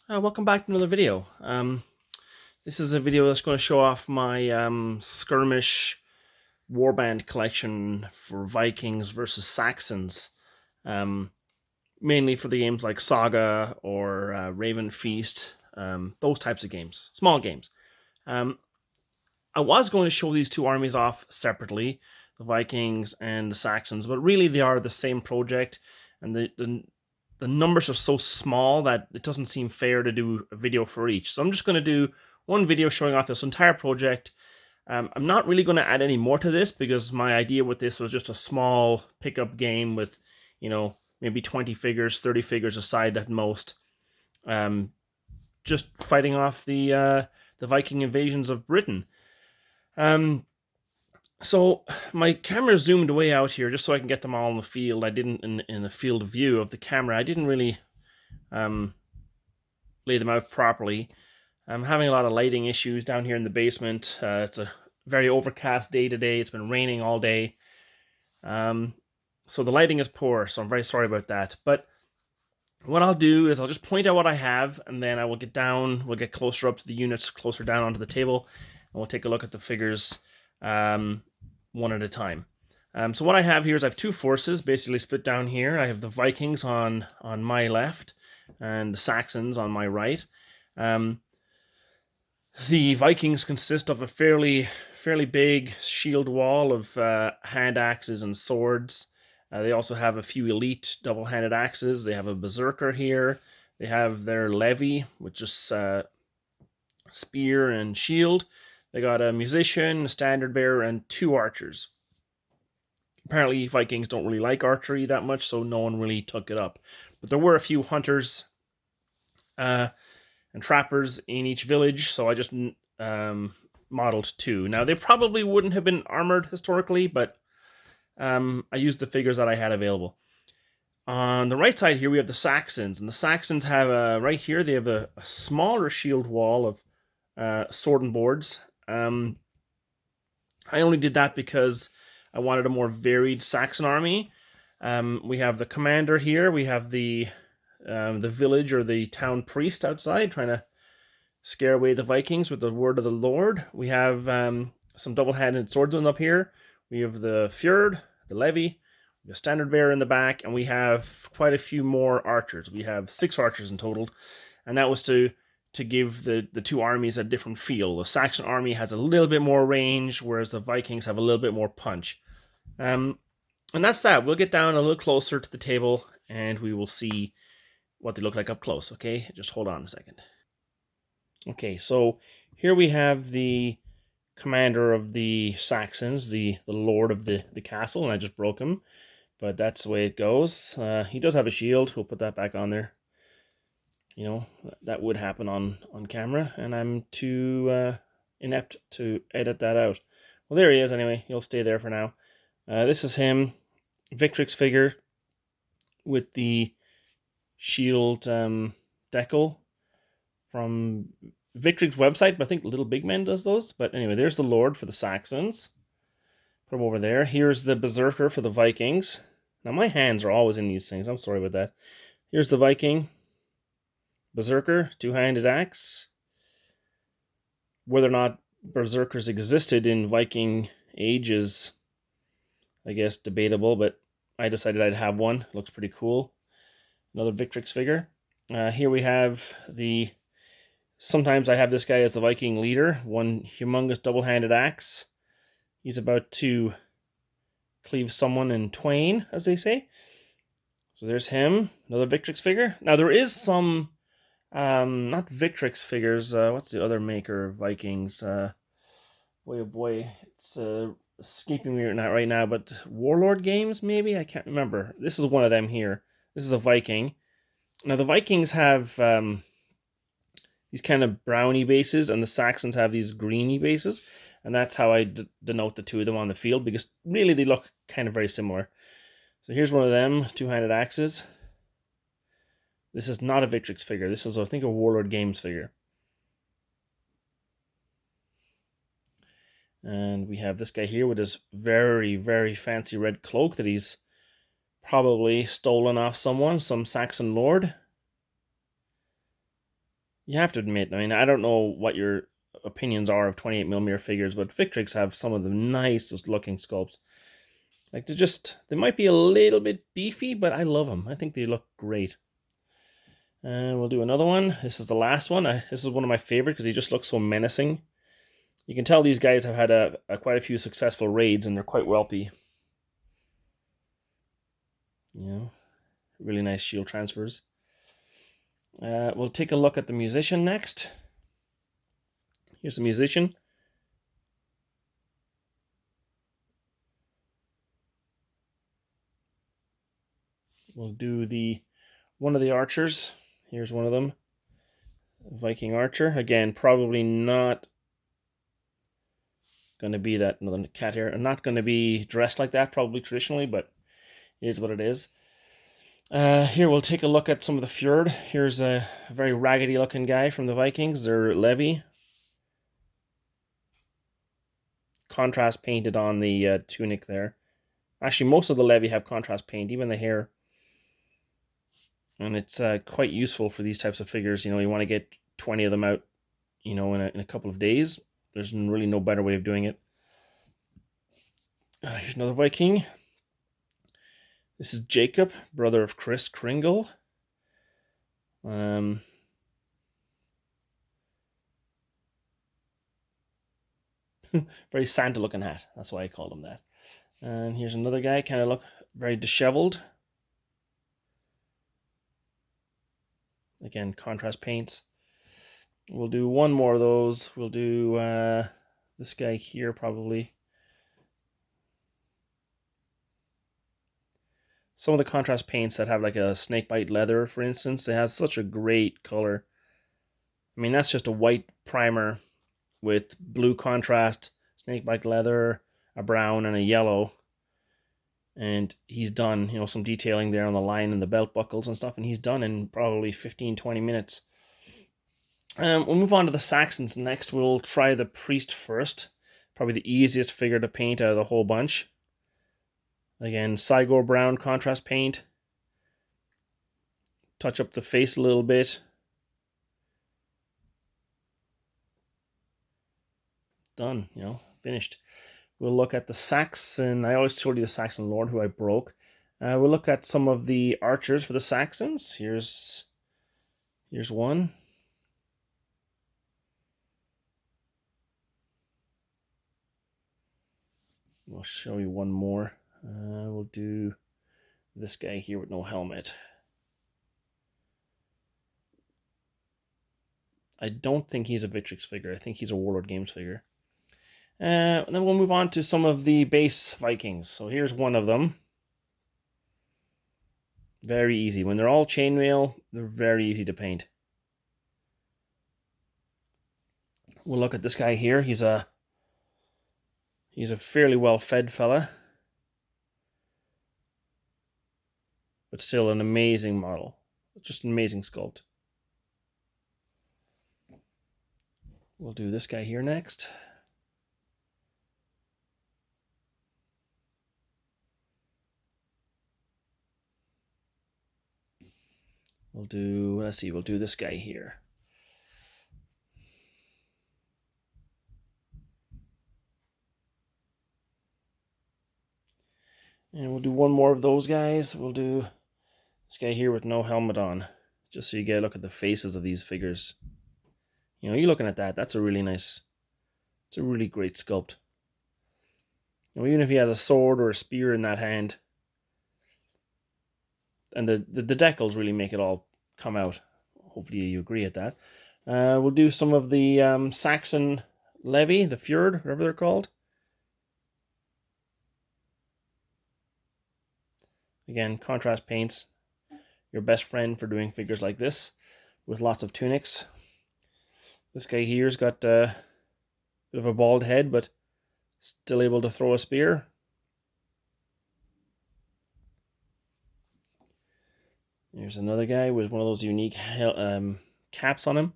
Welcome back to another video. This is a video that's going to show off my skirmish warband collection for Vikings versus Saxons, um, mainly for the games like Saga or Ravenfest, those types of games, small games. Um, I was going to show these two armies off separately, the Vikings and the Saxons, but really they are the same project, and the numbers are so small that it doesn't seem fair to do a video for each. So I'm just going to do one video showing off this entire project. I'm not really going to add any more to this because my idea with this was just a small pickup game with, maybe 20 figures, 30 figures aside at most. Just fighting off the Viking invasions of Britain. Um, so my camera zoomed way out here just so I can get them all in the field. I didn't in the field of view of the camera. I didn't really lay them out properly. I'm having a lot of lighting issues down here in the basement. It's a very overcast day today. It's been raining all day. So the lighting is poor, so I'm very sorry about that. But what I'll do is I'll just point out what I have, and then I will get down, we'll get closer up to the units, closer down onto the table, and we'll take a look at the figures one at a time. So what I have here is I have two forces basically split down here. I have the Vikings on my left and the Saxons on my right. The Vikings consist of a fairly big shield wall of hand axes and swords. They also have a few elite double-handed axes. They have a berserker here. They have their levy, which is spear and shield. They got a musician, a standard bearer, and two archers. Apparently, Vikings don't really like archery that much, so no one really took it up. But there were a few hunters and trappers in each village, so I just modeled two. Now, they probably wouldn't have been armored historically, but I used the figures that I had available. On the right side here, we have the Saxons, and the Saxons have right here, they have a smaller shield wall of sword and boards. I only did that because I wanted a more varied Saxon army. We have the commander here. We have the village or the town priest outside trying to scare away the Vikings with the word of the Lord. We have some double-handed swordsmen up here. We have the fjord, the levy, the standard bearer in the back, and we have quite a few more archers. We have 6 archers in total, and that was to give the two armies a different feel. The Saxon army has a little bit more range, whereas the Vikings have a little bit more punch. And that's that. We'll get down a little closer to the table, and we will see what they look like up close, okay? Just hold on a second. Okay, so here we have the commander of the Saxons, the lord of the castle, and I just broke him, but that's the way it goes. He does have a shield. We'll put that back on there. That would happen on camera, and I'm too inept to edit that out. Well, there he is anyway. He'll stay there for now. This is him, Victrix figure with the shield decal from Victrix website, but I think Little Big Men does those. But anyway, there's the Lord for the Saxons. Put him over there. Here's the Berserker for the Vikings. Now, my hands are always in these things. I'm sorry about that. Here's the Viking. Berserker, two-handed axe. Whether or not Berserkers existed in Viking age is, I guess, debatable, but I decided I'd have one. Looks pretty cool. Another Victrix figure. Here we have sometimes I have this guy as the Viking leader, one humongous double-handed axe. He's about to cleave someone in twain, as they say. So there's him, another Victrix figure. Now there is some, not Victrix figures, what's the other maker of Vikings? Boy oh boy, it's escaping me right now, but Warlord Games, maybe? I can't remember. This is one of them here. This is a Viking. Now the Vikings have these kind of browny bases, and the Saxons have these greeny bases, and that's how I denote the two of them on the field, because really they look kind of very similar. So here's one of them, two-handed axes. This is not a Victrix figure. This is, I think, a Warlord Games figure. And we have this guy here with his very, very fancy red cloak that he's probably stolen off someone, some Saxon lord. you have to admit, I mean, I don't know what your opinions are of 28mm figures, but Victrix have some of the nicest looking sculpts. Like, they might be a little bit beefy, but I love them. I think they look great. And we'll do another one. This is the last one. This is one of my favorite because he just looks so menacing. You can tell these guys have had quite a few successful raids and they're quite wealthy. You know, really nice shield transfers. We'll take a look at the musician next. Here's the musician. We'll do one of the archers. Here's one of them. Viking archer. Again, probably not going to be that, another cat here. I'm not going to be dressed like that probably traditionally, but it is what it is. Here we'll take a look at some of the fjord. Here's a very raggedy looking guy from the Vikings. They're levy. Contrast painted on the tunic there. Actually, most of the levy have contrast paint, even the hair. And it's quite useful for these types of figures. You know, you want to get 20 of them out, you know, in a couple of days. There's really no better way of doing it. Here's another Viking. This is Jacob, brother of Chris Kringle. Very Santa looking hat. That's why I called him that. And here's another guy, kind of look very disheveled. Again, contrast paints. We'll do one more of those. We'll do this guy here probably. Some of the contrast paints that have like a snakebite leather, for instance, they have such a great color. I mean, that's just a white primer with blue contrast, snakebite leather, a brown, and a yellow. And he's done, you know, some detailing there on the line and the belt buckles and stuff, and he's done in probably 15-20 minutes. We'll move on to the Saxons next. We'll try the priest first. Probably the easiest figure to paint out of the whole bunch. Again, Saga brown contrast paint. Touch up the face a little bit. Done, you know, finished. We'll look at the Saxon. I always told you the Saxon Lord who I broke. We'll look at some of the archers for the Saxons. Here's one. We'll show you one more. We'll do this guy here with no helmet. I don't think he's a Victrix figure. I think he's a Warlord Games figure. And then we'll move on to some of the base Vikings. So here's one of them. Very easy. When they're all chainmail, they're very easy to paint. We'll look at this guy here. He's a fairly well-fed fella, but still an amazing model. Just an amazing sculpt. We'll do this guy here next. We'll do this guy here. And we'll do one more of those guys. We'll do this guy here with no helmet on, just so you get a look at the faces of these figures. You know, you're looking at that. That's a really nice, it's a really great sculpt. You know, even if he has a sword or a spear in that hand, and the decals really make it all come out. Hopefully you agree at that. We'll do some of the Saxon levy, the fjord, whatever they're called. Again, contrast paints, your best friend for doing figures like this, with lots of tunics. This guy here's got a bit of a bald head, but still able to throw a spear. Here's another guy with one of those unique caps on him.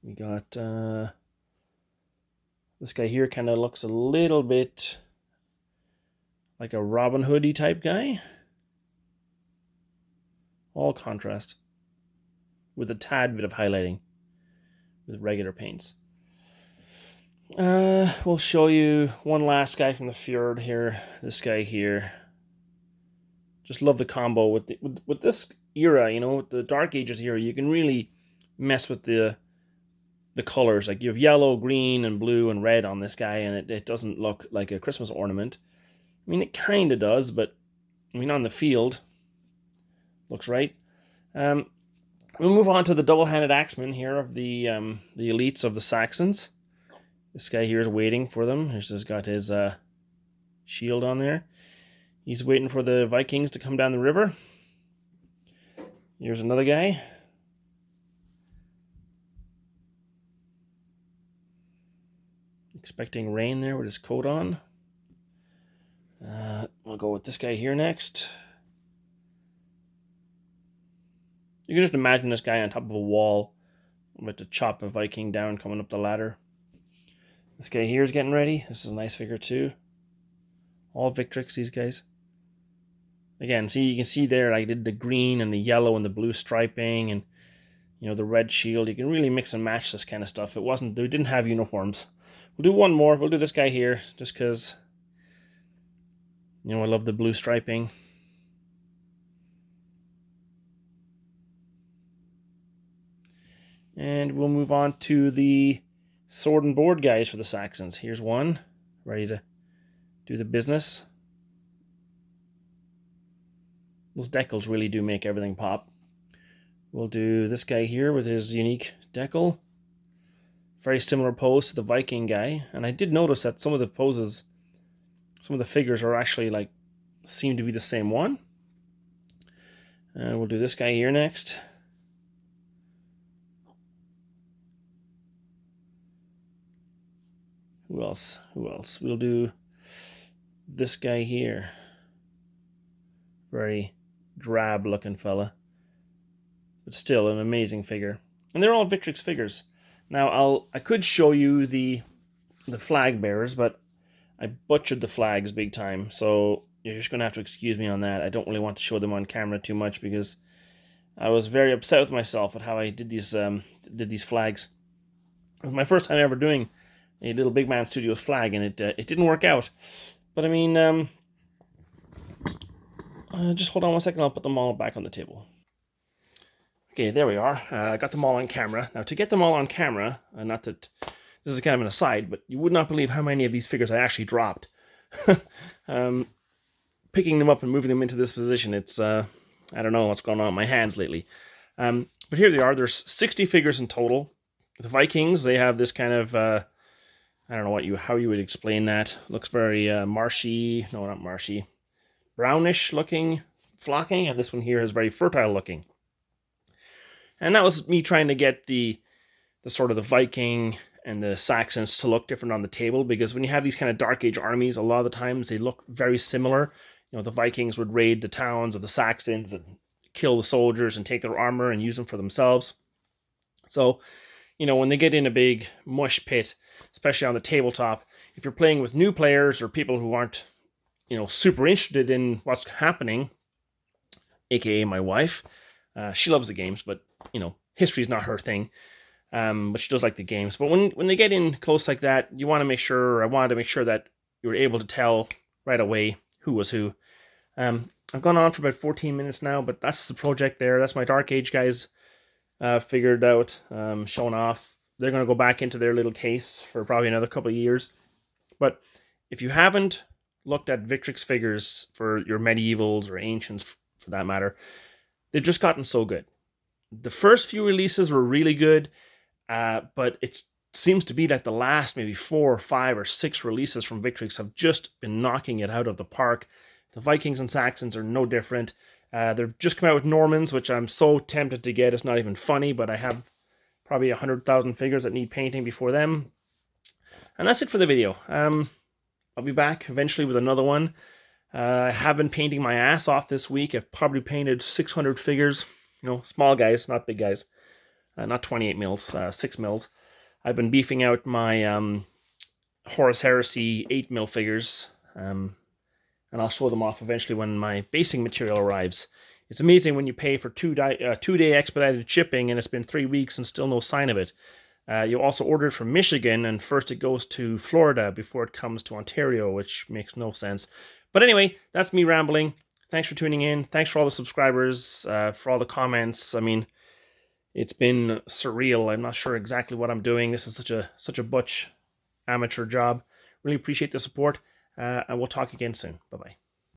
We got this guy here, kind of looks a little bit like a Robin Hood-y type guy. All contrast with a tad bit of highlighting with regular paints. We'll show you one last guy from the Fjord here. This guy here. Just love the combo with this era, you know, with the Dark Ages era. You can really mess with the colors. Like you have yellow, green, and blue and red on this guy, and it doesn't look like a Christmas ornament. I mean, it kind of does, but I mean, on the field, looks right. We'll move on to the double-handed axeman here of the elites of the Saxons. This guy here is waiting for them. He's got his shield on there. He's waiting for the Vikings to come down the river. Here's another guy. Expecting rain there with his coat on. We'll go with this guy here next. You can just imagine this guy on top of a wall. I'm about to chop a Viking down coming up the ladder. This guy here is getting ready. This is a nice figure too. All Victrix, these guys. Again, see, you can see there I did the green and the yellow and the blue striping and, you know, the red shield. You can really mix and match this kind of stuff. They didn't have uniforms. We'll do one more. We'll do this guy here just because, you know, I love the blue striping. And we'll move on to the sword and board guys for the Saxons. Here's one, ready to do the business. Those decals really do make everything pop. We'll do this guy here with his unique decal. Very similar pose to the Viking guy. And I did notice that some of the poses, some of the figures are actually like, seem to be the same one. We'll do this guy here next. Who else? We'll do this guy here. Very drab looking fella, but still an amazing figure. And they're all Victrix figures. Now I could show you the flag bearers, but I butchered the flags big time, so you're just gonna have to excuse me on that. I don't really want to show them on camera too much because I was very upset with myself at how I did these flags. It was my first time ever doing a Little Big Man Studios flag, and it didn't work out. But I mean, just hold on one second, I'll put them all back on the table. Okay, there we are. I got them all on camera. Now, to get them all on camera, not that this is kind of an aside, but you would not believe how many of these figures I actually dropped. Picking them up and moving them into this position, it's, I don't know what's going on with my hands lately. But here they are. There's 60 figures in total. The Vikings, they have this kind of, I don't know how you would explain that. Looks very marshy, no, not marshy. Brownish looking flocking, and this one here is very fertile looking. And that was me trying to get the sort of the Viking and the Saxons to look different on the table, because when you have these kind of Dark Age armies, a lot of the times they look very similar. You know, the Vikings would raid the towns of the Saxons and kill the soldiers and take their armor and use them for themselves. So, you know, when they get in a big mush pit, especially on the tabletop, if you're playing with new players or people who aren't, you know, super interested in what's happening, aka my wife, she loves the games, but, you know, history is not her thing, but she does like the games. But when they get in close like that, I wanted to make sure that you were able to tell right away who was who. I've gone on for about 14 minutes now, but that's the project there. That's my Dark Age guys figured out, shown off. They're going to go back into their little case for probably another couple of years. But if you haven't looked at Victrix figures for your medievals or ancients, for that matter, they've just gotten so good. The first few releases were really good, but it seems to be that the last maybe 4 or 5 or 6 releases from Victrix have just been knocking it out of the park. The Vikings and Saxons are no different. They've just come out with Normans, which I'm so tempted to get. It's not even funny, but I have probably 100,000 figures that need painting before them. And that's it for the video. I'll be back eventually with another one. I have been painting my ass off this week. I've probably painted 600 figures. You know, small guys, not big guys. Not 28 mils, 6 mils. I've been beefing out my Horus Heresy 8 mil figures. And and I'll show them off eventually when my basing material arrives. It's amazing when you pay for two-day expedited shipping and it's been 3 weeks and still no sign of it. You also order it from Michigan, and first it goes to Florida before it comes to Ontario, which makes no sense. But anyway, that's me rambling. Thanks for tuning in. Thanks for all the subscribers, for all the comments. I mean, it's been surreal. I'm not sure exactly what I'm doing. This is such a butch amateur job. Really appreciate the support, and we'll talk again soon. Bye-bye.